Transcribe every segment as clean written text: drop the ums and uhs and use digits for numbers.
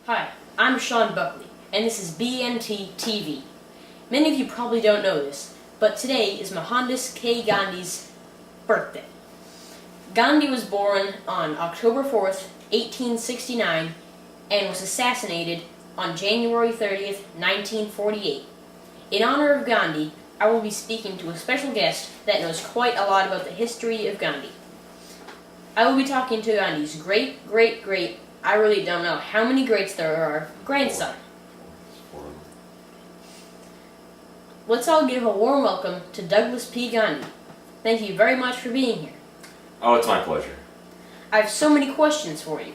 Hi, I'm Sean Buckley, and this is Bnt TV. Many of you probably don't know this, but today is Mohandas K. Gandhi's birthday. Gandhi was born on October 4th, 1869, and was assassinated on January 30th, 1948. In honor of Gandhi, I will be speaking to a special guest that knows quite a lot about the history of Gandhi. I will be talking to Gandhi's great, I really don't know how many greats there are, grandson. Let's all give a warm welcome to Douglas P. Gandhi. Thank you very much for being here. Oh, it's my pleasure. I have so many questions for you.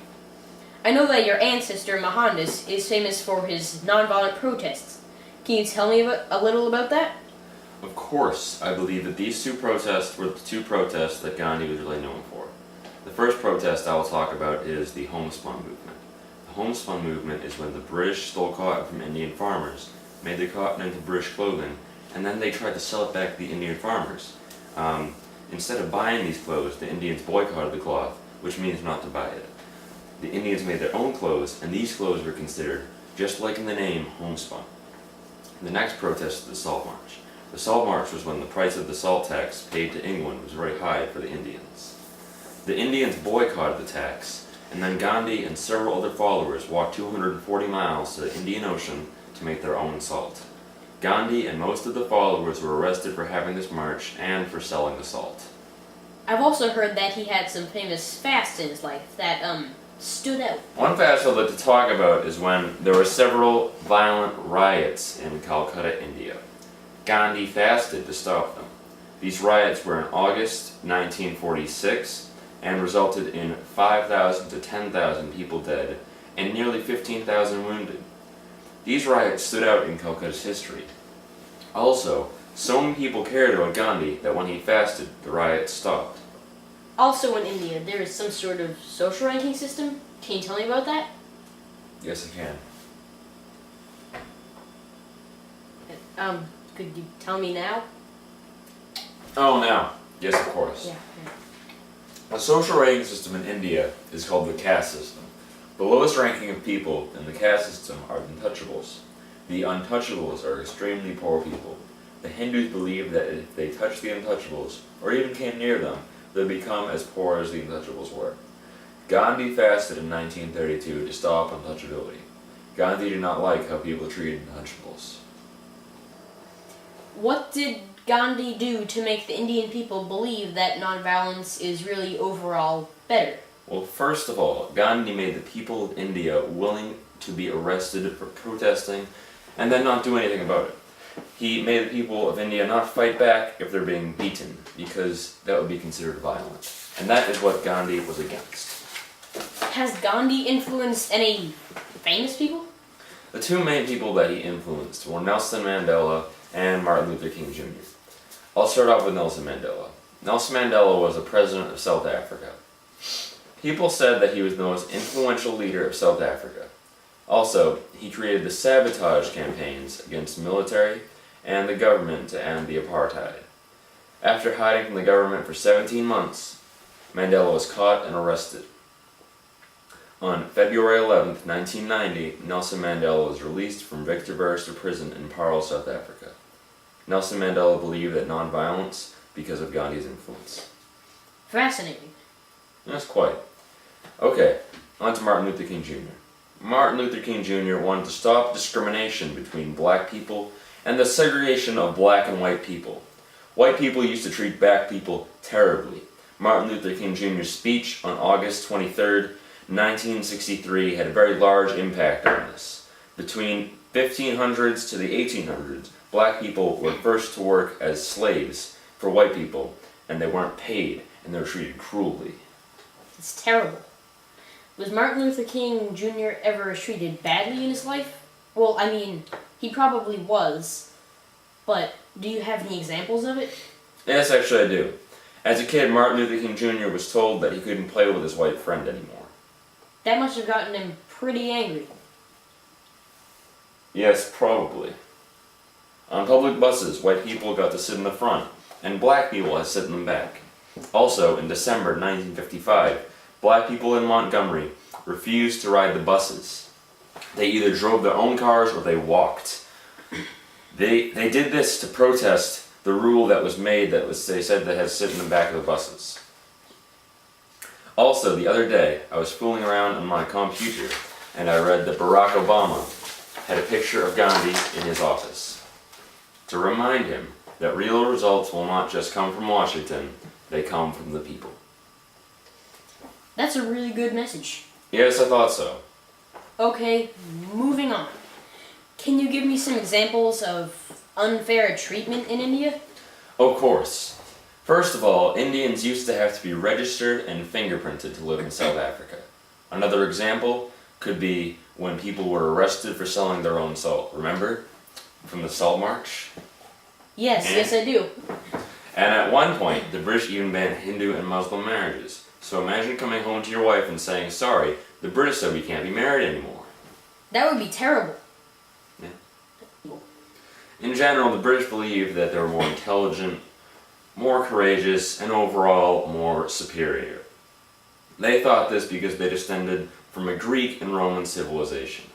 I know that your ancestor, Mohandas, is famous for his nonviolent protests. Can you tell me a little about that? Of course, I believe that these two protests were the two protests that Gandhi was really known for. The first protest I will talk about is the homespun movement. The homespun movement is when the British stole cotton from Indian farmers, made the cotton into British clothing, and then they tried to sell it back to the Indian farmers. Instead of buying these clothes, the Indians boycotted the cloth, which means not to buy it. The Indians made their own clothes, and these clothes were considered, just like in the name, homespun. The next protest is the Salt March. The Salt March was when the price of the salt tax paid to England was very high for the Indians. The Indians boycotted the tax, and then Gandhi and several other followers walked 240 miles to the Indian Ocean to make their own salt. Gandhi and most of the followers were arrested for having this march and for selling the salt. I've also heard that he had some famous fasts in his life that, stood out. One fast I'd like to talk about is when there were several violent riots in Calcutta, India. Gandhi fasted to stop them. These riots were in August 1946 and resulted in 5,000 to 10,000 people dead and nearly 15,000 wounded. These riots stood out in Calcutta's history. Also, so many people cared about Gandhi that when he fasted, the riots stopped. Also in India, there is some sort of social ranking system. Can you tell me about that? Yes, I can. Could you tell me now? Oh, now. Yes, of course. Yeah. A social ranking system in India is called the caste system. The lowest ranking of people in the caste system are the untouchables. The untouchables are extremely poor people. The Hindus believe that if they touch the untouchables, or even came near them, they'd become as poor as the untouchables were. Gandhi fasted in 1932 to stop untouchability. Gandhi did not like how people treated untouchables. What did Gandhi do to make the Indian people believe that nonviolence is really overall better? Well, first of all, Gandhi made the people of India willing to be arrested for protesting and then not do anything about it. He made the people of India not fight back if they're being beaten, because that would be considered violent. And that is what Gandhi was against. Has Gandhi influenced any famous people? The two main people that he influenced were Nelson Mandela and Martin Luther King Jr. I'll start off with Nelson Mandela. Nelson Mandela was the president of South Africa. People said that he was the most influential leader of South Africa. Also, he created the sabotage campaigns against the military and the government to end the apartheid. After hiding from the government for 17 months, Mandela was caught and arrested. On February 11, 1990, Nelson Mandela was released from Victor Verster prison in Paarl, South Africa. Nelson Mandela believed that non-violence because of Gandhi's influence. Fascinating. That's quite. Okay, on to Martin Luther King Jr. Martin Luther King Jr. wanted to stop discrimination between black people and the segregation of black and white people. White people used to treat black people terribly. Martin Luther King Jr.'s speech on August 23, 1963 had a very large impact on this. Between 1500s to the 1800s, black people were first to work as slaves for white people, and they weren't paid, and they were treated cruelly. It's terrible. Was Martin Luther King Jr. ever treated badly in his life? Well, I mean, he probably was, but do you have any examples of it? Yes, actually I do. As a kid, Martin Luther King Jr. was told that he couldn't play with his white friend anymore. That must have gotten him pretty angry. Yes, probably. On public buses, white people got to sit in the front, and black people had to sit in the back. Also, in December 1955, black people in Montgomery refused to ride the buses. They either drove their own cars or they walked. They did this to protest the rule that was made they said they had to sit in the back of the buses. Also, the other day, I was fooling around on my computer and I read that Barack Obama had a picture of Gandhi in his office to remind him that real results will not just come from Washington, they come from the people. That's a really good message. Yes, I thought so. Okay, moving on. Can you give me some examples of unfair treatment in India? Of course. First of all, Indians used to have to be registered and fingerprinted to live in South Africa. Another example could be when people were arrested for selling their own salt. Remember? From the Salt March? Yes, I do. And at one point, the British even banned Hindu and Muslim marriages. So imagine coming home to your wife and saying, sorry, the British said we can't be married anymore. That would be terrible. Yeah. In general, the British believed that they were more intelligent, more courageous, and overall more superior. They thought this because they descended from a Greek and Roman civilization.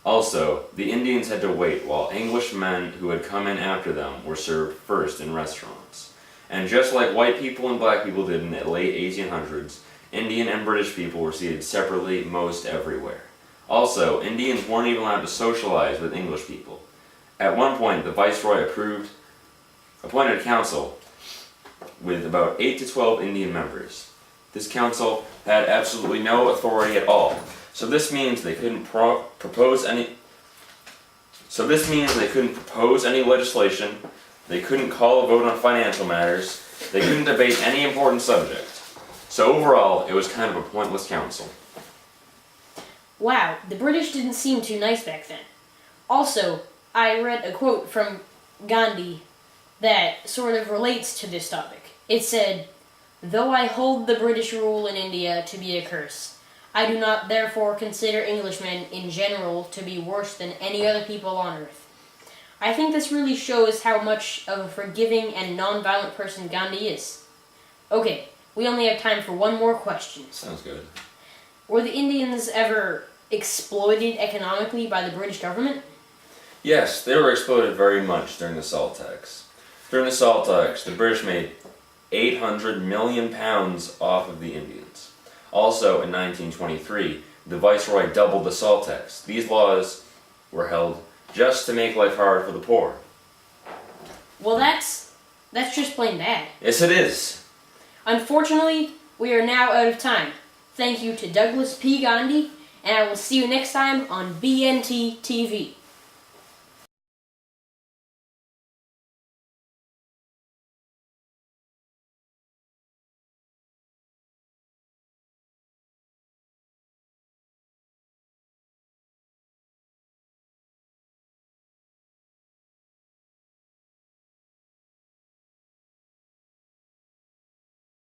Also, the Indians had to wait while English men who had come in after them were served first in restaurants. And just like white people and black people did in the late 1800s, Indian and British people were seated separately most everywhere. Also, Indians weren't even allowed to socialize with English people. At one point, the Viceroy appointed a council with about 8 to 12 Indian members. This council had absolutely no authority at all. So this means they couldn't propose any legislation, they couldn't call a vote on financial matters, they couldn't debate any important subject. So overall, it was kind of a pointless council. Wow, the British didn't seem too nice back then. Also, I read a quote from Gandhi that sort of relates to this topic. It said, "Though I hold the British rule in India to be a curse, I do not therefore consider Englishmen in general to be worse than any other people on earth." I think this really shows how much of a forgiving and non-violent person Gandhi is. Okay, we only have time for one more question. Sounds good. Were the Indians ever exploited economically by the British government? Yes, they were exploited very much during the salt tax. During the salt tax, the British made 800 million pounds off of the Indians. Also, in 1923, the Viceroy doubled the salt tax. These laws were held just to make life hard for the poor. Well, that's just plain bad. Yes, it is. Unfortunately, we are now out of time. Thank you to Douglas P. Gandhi, and I will see you next time on BNT TV.